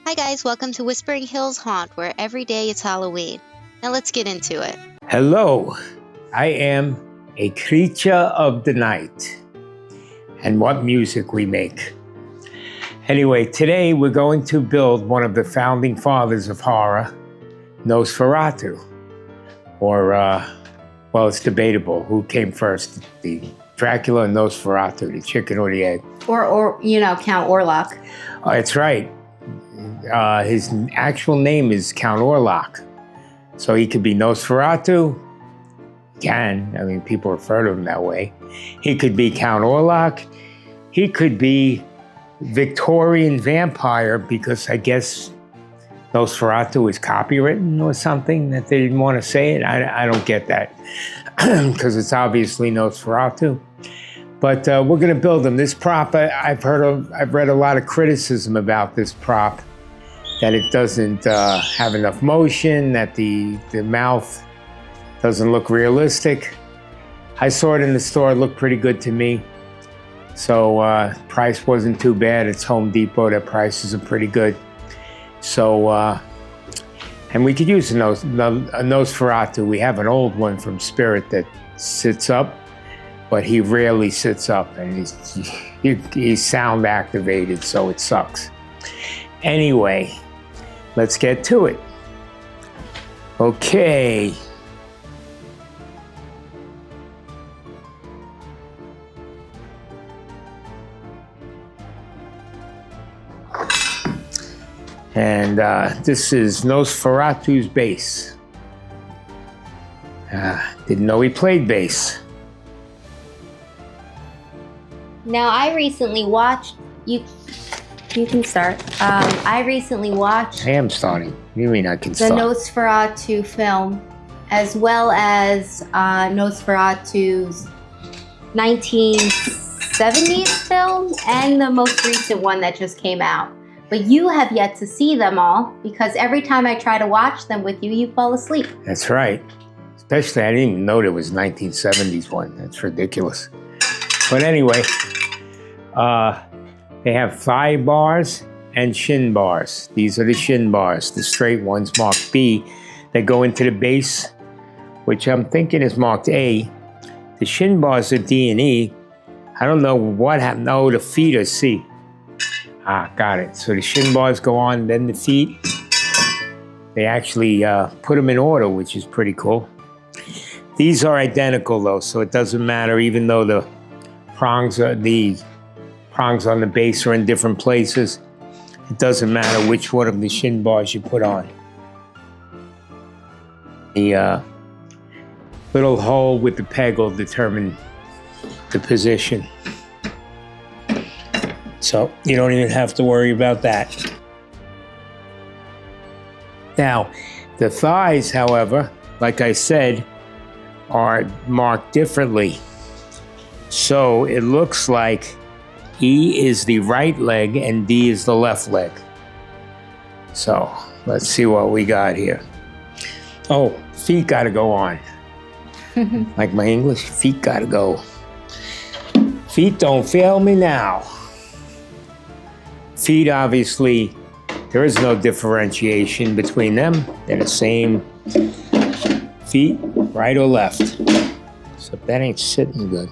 Hi guys, welcome to Whispering Hills Haunt, where every day it's Halloween. Now let's get into it. Hello, I am a creature of the night, and what music we make. Anyway, today we're going to build one of the founding fathers of horror, Nosferatu. Or, well, it's debatable who came first, the Dracula and Nosferatu, the chicken or the egg. Or Count Orlok. Oh, that's right. His actual name is Count Orlok. So he could be Nosferatu. I mean, people refer to him that way. He could be Count Orlok. He could be Victorian Vampire, because I guess Nosferatu is copywritten or something that they didn't want to say it. I don't get that, because it's obviously Nosferatu. But we're going to build him. This prop, I've read a lot of criticism about this prop, that it doesn't have enough motion, that the mouth doesn't look realistic. I saw it in the store, it looked pretty good to me. So price wasn't too bad. It's Home Depot, their prices are pretty good. So, and we could use a Nosferatu. We have an old one from Spirit that sits up, but he rarely sits up, and he's sound activated, so it sucks. Anyway, let's get to it. Okay. And this is Nosferatu's bass. Didn't know he played bass. Now, I recently watched, you can start. I recently watched I am starting. You mean I can the start? Nosferatu film, as well as Nosferatu's 1970s film, and the most recent one that just came out. But you have yet to see them all, because every time I try to watch them with you, you fall asleep. That's right. Especially, I didn't even know there was a 1970s one. That's ridiculous. But anyway, they have thigh bars and shin bars. These are the shin bars, the straight ones marked B, that go into the base, which I'm thinking is marked A. The shin bars are D and E. I don't know what happened. No, the feet are C. Got it. So the shin bars go on, then the feet. They actually put them in order, which is pretty cool. These are identical though, so it doesn't matter, even though the prongs on the base are in different places. It doesn't matter which one of the shin bars you put on. The little hole with the peg will determine the position. So you don't even have to worry about that. Now, the thighs, however, like I said, are marked differently. So it looks like E is the right leg and D is the left leg. So let's see what we got here. Oh, feet gotta go on. Like my English, feet gotta go. Feet don't fail me now. Feet, obviously, there is no differentiation between them. They're the same feet, right or left. So that ain't sitting good.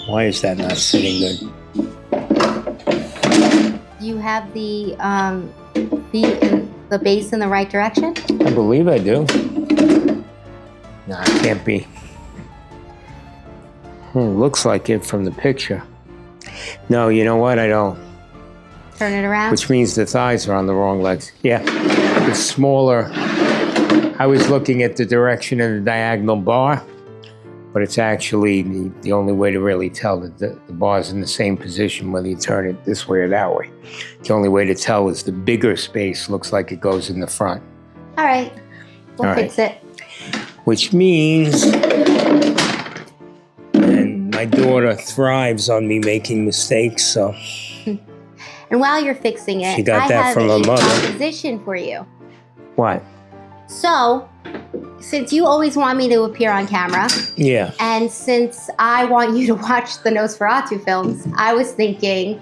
Why is that not sitting good? You have the feet and the base in the right direction? I believe I do. No, it can't be. Looks like it from the picture. No, you know what? I don't. Turn it around. Which means the thighs are on the wrong legs. Yeah, it's smaller. I was looking at the direction of the diagonal bar, but it's actually the only way to really tell that the bar's in the same position whether you turn it this way or that way. The only way to tell is the bigger space looks like it goes in the front. All right, we'll fix it. Which means, and my daughter thrives on me making mistakes, so. And while you're fixing it, She got that I have from her a mother. proposition for you. What? So, since you always want me to appear on camera, Yeah. and since I want you to watch the Nosferatu films, I was thinking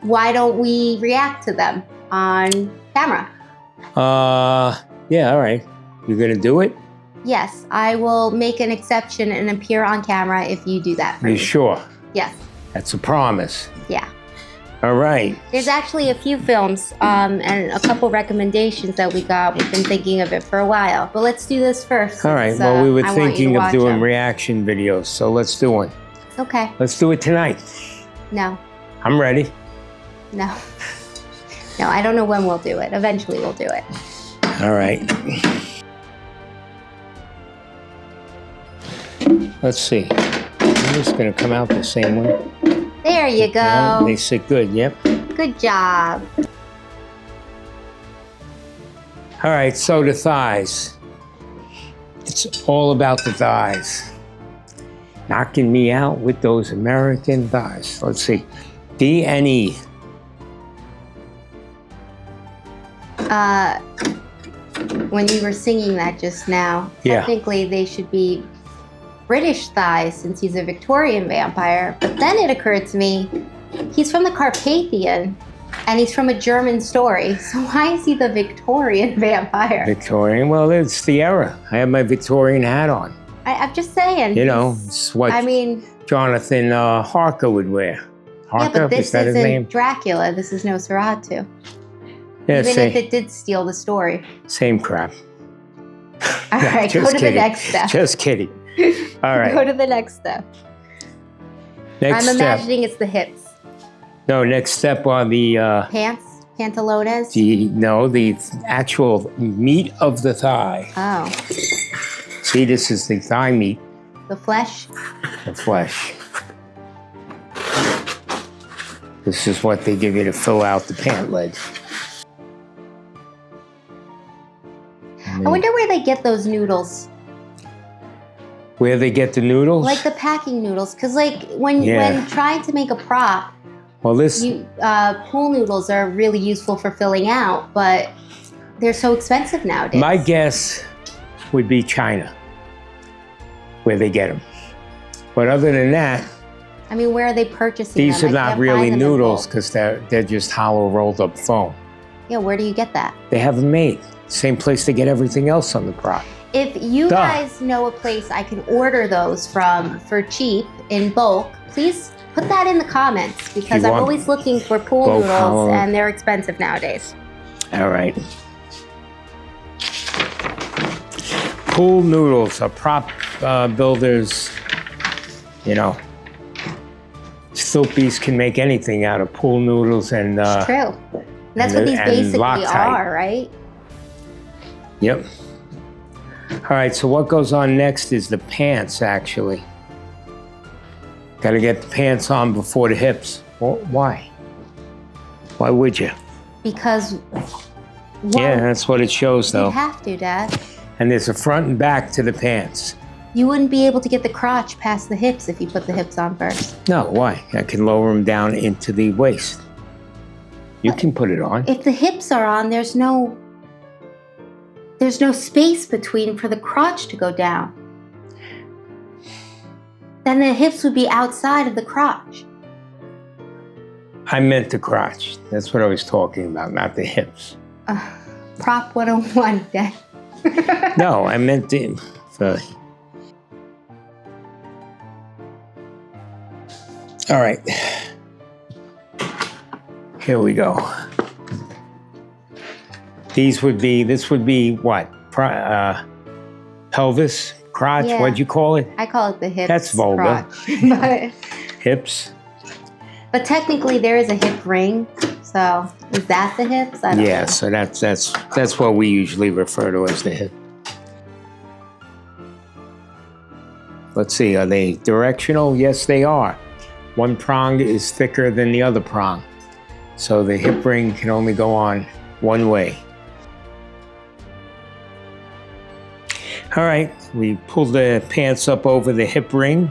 why don't we react to them on camera? Yeah, all right. You're gonna do it? Yes, I will make an exception and appear on camera if you do that for You me. sure? Yes. That's a promise. Yeah. All right. There's actually a few films and a couple recommendations that we got. We've been thinking of it for a while, but let's do this first. All right. since, Well, we were I want you to thinking of watch doing them. reaction videos, so let's do one. Okay. Let's do it tonight. No. I'm ready. No. No, I don't know when we'll do it. Eventually we'll do it. All right. Let's see. I'm just gonna come out the same way. There you go. Yeah, they sit good. Yep. Good job. All right. So the thighs. It's all about the thighs. Knocking me out with those American thighs. Let's see. D and E. When you were singing that just now, Yeah. technically they should be British thighs since he's a Victorian vampire. But then it occurred to me, he's from the Carpathian and he's from a German story. So why is he the Victorian vampire? Victorian. Well, it's the era. I have my Victorian hat on. I'm just saying. You know, it's what I mean, Jonathan Harker would wear. yeah, Harker, but this is that his name? isn't Dracula. This is Nosferatu. Yeah, Even same, if it did steal the story. same crap. All right, go Just to kidding. the next step. Just kidding. All right. Go to the next step. Next I'm step. imagining it's the hips. No, next step on the Pants? Pantalones? the actual meat of the thigh. Oh, See, this is the thigh meat, the flesh? the flesh. This is what they give you to fill out the pant leg. I wonder where they get those noodles. Where they get the noodles? Like the packing noodles. Because like when trying to make a prop, Well, this pool noodles are really useful for filling out, but they're so expensive nowadays. my guess would be China, where they get them. But other than that, I mean, where are they purchasing these them? are I not can't really find them in noodles bulk. because they're just hollow rolled up foam. Yeah, where do you get that? They have them made. Same place they get everything else on the prop. If you Duh. guys know a place I can order those from for cheap in bulk, please put that in the comments because You I'm want always looking for pool bulk noodles hollow? and they're expensive nowadays. All right. Pool noodles are prop builders, you know. Stilpies can make anything out of pool noodles and It's true. That's what these and basically Loctite. are, right? Yep. All right, so what goes on next is the pants, actually. Got to get the pants on before the hips. Well, why? Why would you? Because Yeah, that's what it shows, you though. have to, Dad. And there's a front and back to the pants. You wouldn't be able to get the crotch past the hips if you put the hips on first. No, why? I can lower them down into the waist. You can put it on. If the hips are on, there's no space between for the crotch to go down. Then the hips would be outside of the crotch. I meant the crotch. That's what I was talking about, not the hips. Prop 101, Dad. No, I meant the... All right. Here we go. This would be what? Pelvis? Crotch? Yeah. What'd you call it? I call it the hips. That's vulgar. Crotch. Hips? But technically there is a hip ring. So is that the hips? I don't Yeah, know. so that's what we usually refer to as the hip. Let's see, are they directional? Yes, they are. One prong is thicker than the other prong. So the hip ring can only go on one way. All right, we pull the pants up over the hip ring.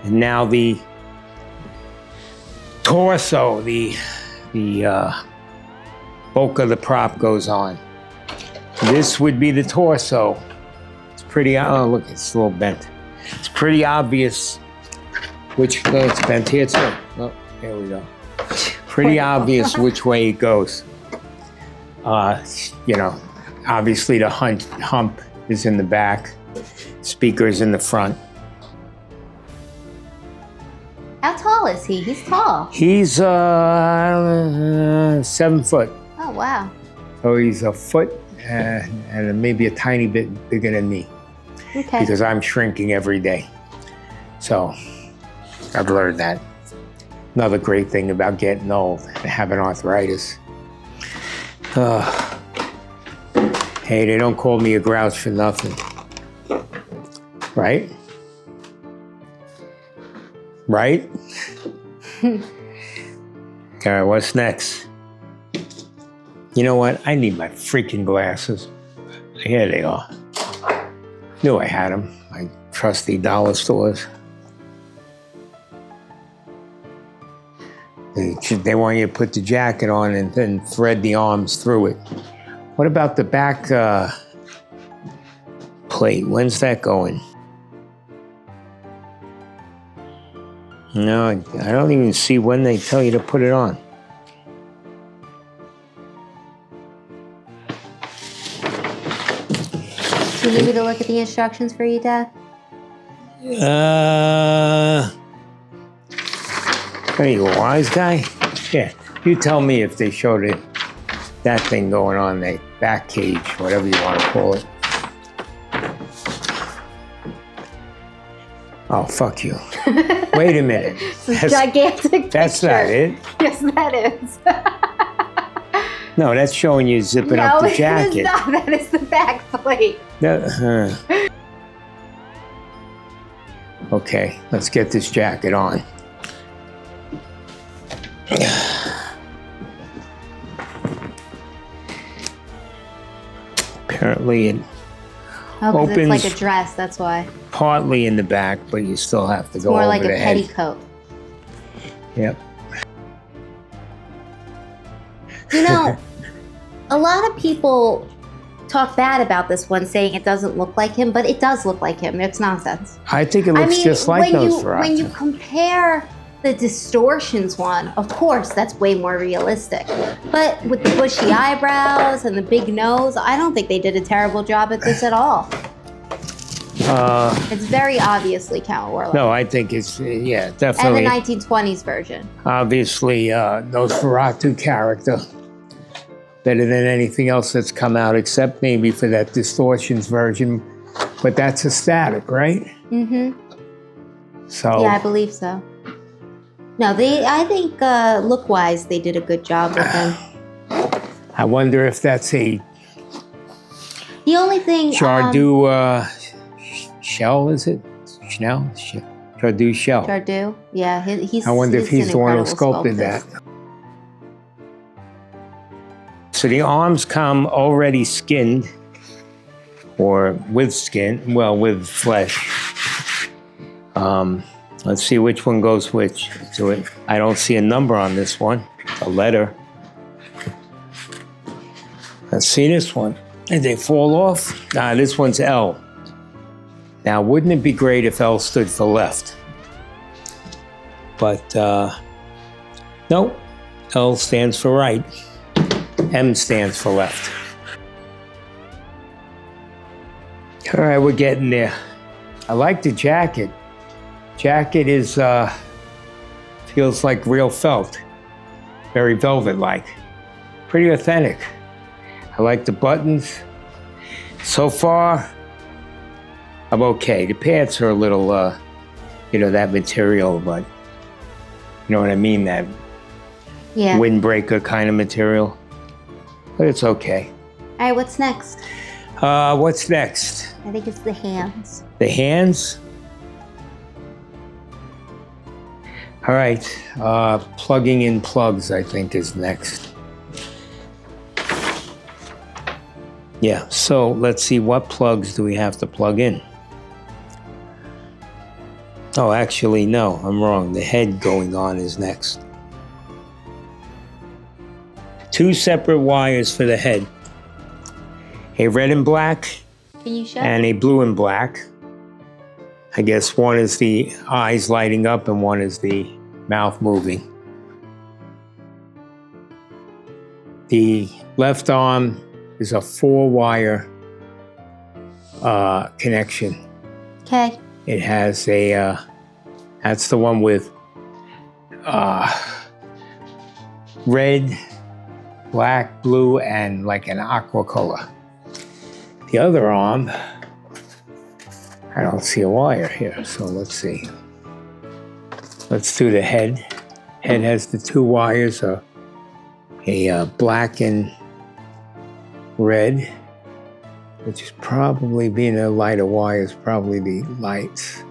And now the torso, the bulk of the prop goes on. This would be the torso. It's pretty, oh look, it's a little bent. It's pretty obvious which, it's bent here too. Oh, here we go. pretty portable. obvious which way it goes. You know, obviously the hump is in the back, speakers in the front. How tall is he? He's tall. He's 7 foot. Oh, wow. So he's a foot and maybe a tiny bit bigger than me. Okay. Because I'm shrinking every day. So I've learned that. Another great thing about getting old and having arthritis. Hey, they don't call me a grouch for nothing. Right? Right? All right, what's next? You know what? I need my freaking glasses. Here they are. Knew I had them. My trusty dollar stores. They want you to put the jacket on and then thread the arms through it. What about the back plate? When's that going? No, I don't even see when they tell you to put it on. Do you need me to look at the instructions for you, Dad? Are you a wise guy? Yeah, you tell me if they showed it, that thing going on, the back cage, whatever you want to call it. Oh, fuck you. Wait a minute. It's a gigantic That's picture. not it. Yes, that is. No, that's showing you zipping up the jacket. No, that is the back plate. Okay, let's get this jacket on. Apparently it opens It's like a dress, that's why. partly in the back, but you still have to It's go more over like a the head. petticoat. Yep. You know, a lot of people talk bad about this one, saying it doesn't look like him, but it does look like him. It's nonsense. I think it looks just like Nosferatu. When you compare the distortions one, of course, that's way more realistic. But with the bushy eyebrows and the big nose, I don't think they did a terrible job at this at all. It's very obviously Count Orlok. No, I think it's, yeah, And definitely. the 1920s version. Obviously, Nosferatu character. Better than anything else that's come out, except maybe for that distortions version. But that's a static, right? Mm-hmm. So Yeah, I believe so. No, I think look-wise, they did a good job with them. I wonder if that's a The only thing... Jardu shell, is it? Schnell? Jardu shell. Jardu? Yeah, he's... I wonder if he's an the one who incredible sculpted sculptor. that. So the arms come already skinned, or with skin, well, with flesh. Let's see which one goes which to it. I don't see a number on this one, a letter. Let's see this one. Did they fall off? Nah, this one's L. Now, wouldn't it be great if L stood for left? But, nope. L stands for right. M stands for left. All right, we're getting there. I like the jacket. Jacket is, feels like real felt. Very velvet-like. Pretty authentic. I like the buttons. So far, I'm okay. The pants are a little, you know, that material, but you know what I mean? That Yeah. windbreaker kind of material. But it's okay. All right, what's next? What's next? I think it's the hands. The hands? All right, plugging in plugs, I think, is next. Yeah, so let's see, what plugs do we have to plug in? Oh, actually, no, I'm wrong. The head going on is next. 2 separate wires for the head. A red and black Can you show? and a blue and black. I guess one is the eyes lighting up and one is the mouth moving. The left arm is a 4-wire connection. Okay. It has a, that's the one with red, black, blue, and like an aqua color. The other arm, I don't see a wire here, so let's see. Let's do the head. Head has the 2 wires, a black and red, which is probably, being a lighter wire, is probably the lights,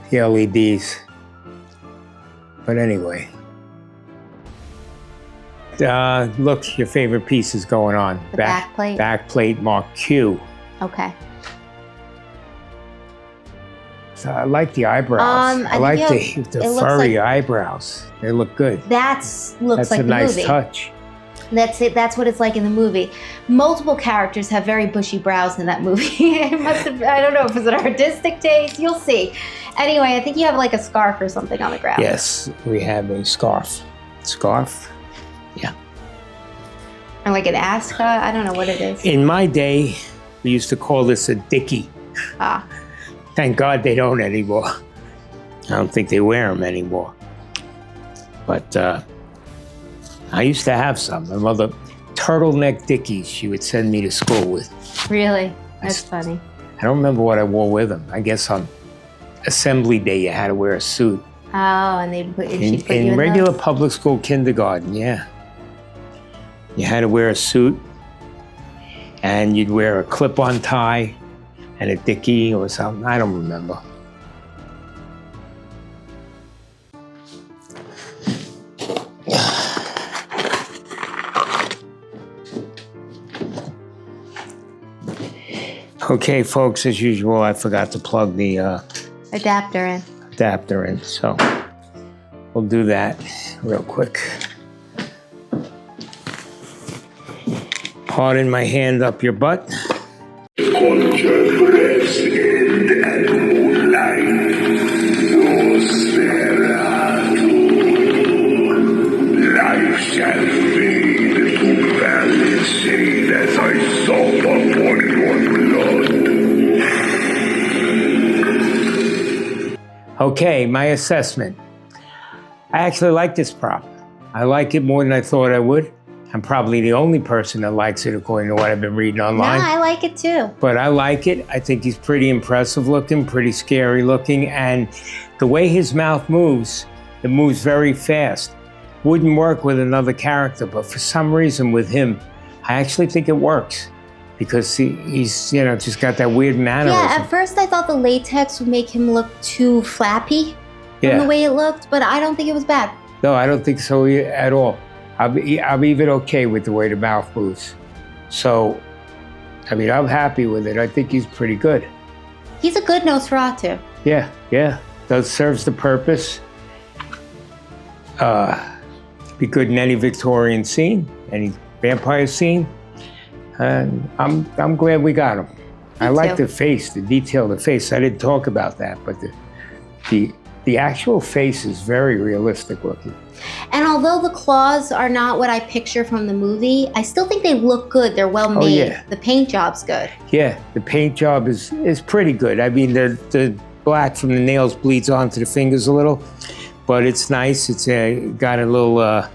the LEDs. But anyway, look, your favorite piece is going on. The back plate? Back plate marked Q. Okay. So I like the eyebrows. I like the furry eyebrows. They look good. Looks like the movie. That's a nice touch. That's it. That's what it's like in the movie. Multiple characters have very bushy brows in that movie. It must have, I don't know if it's an artistic taste. You'll see. Anyway, I think you have like a scarf or something on the ground. Yes, we have a scarf. Scarf? Yeah. Or like an ascot. I don't know what it is. In my day, we used to call this a dickie. Ah. Thank God they don't anymore. I don't think they wear them anymore. But I used to have some. My mother, turtleneck dickies she would send me to school with. Really? That's funny. I don't remember what I wore with them. I guess on assembly day you had to wear a suit. Oh, and she'd put you in regular public school kindergarten, yeah. You had to wear a suit, and you'd wear a clip-on tie and a dickie or something. I don't remember. Okay, folks, as usual, I forgot to plug the adapter in. So we'll do that real quick. Pardon my hand up your butt. Life shall fade to valley shade as I sob upon your blood. Okay, my assessment. I actually like this prop. I like it more than I thought I would. I'm probably the only person that likes it according to what I've been reading online. No, I like it too. But I like it. I think he's pretty impressive looking, pretty scary looking, and the way his mouth moves, it moves very fast. Wouldn't work with another character, but for some reason with him, I actually think it works because he's just got that weird mannerism. Yeah, at first I thought the latex would make him look too flappy from the way it looked, but I don't think it was bad. No, I don't think so at all. I'm even okay with the way the mouth moves. So, I mean, I'm happy with it. I think he's pretty good. He's a good Nosferatu. Yeah. Serves the purpose. Be good in any Victorian scene, any vampire scene. And I'm glad we got him. I like the face, the detail of the face. I didn't talk about that, but the actual face is very realistic looking. And although the claws are not what I picture from the movie, I still think they look good. They're well made. Oh, yeah. The paint job's good. Yeah, the paint job is pretty good. I mean, the black from the nails bleeds onto the fingers a little, but it's nice. It's got a little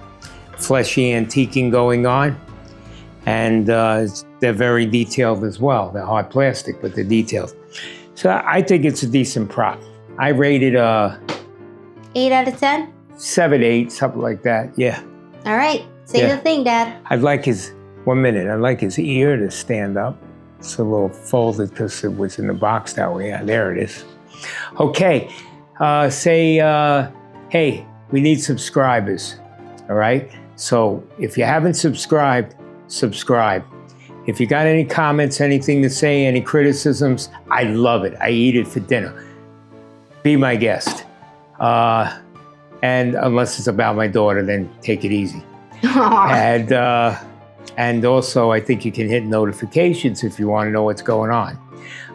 fleshy antiquing going on, and they're very detailed as well. They're hard plastic, but they're detailed. So I think it's a decent prop. I rated 8 out of 10? 7, 8, something like that. Yeah. All right. Say the thing, Dad. I'd like his ear to stand up. It's a little folded because it was in the box that way. Yeah, there it is. Okay. Hey, we need subscribers. All right. So if you haven't subscribed, subscribe. If you got any comments, anything to say, any criticisms, I love it. I eat it for dinner. Be my guest. And unless it's about my daughter, then take it easy. And also, I think you can hit notifications if you want to know what's going on.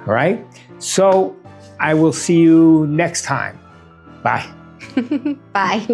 All right? So I will see you next time. Bye. Bye.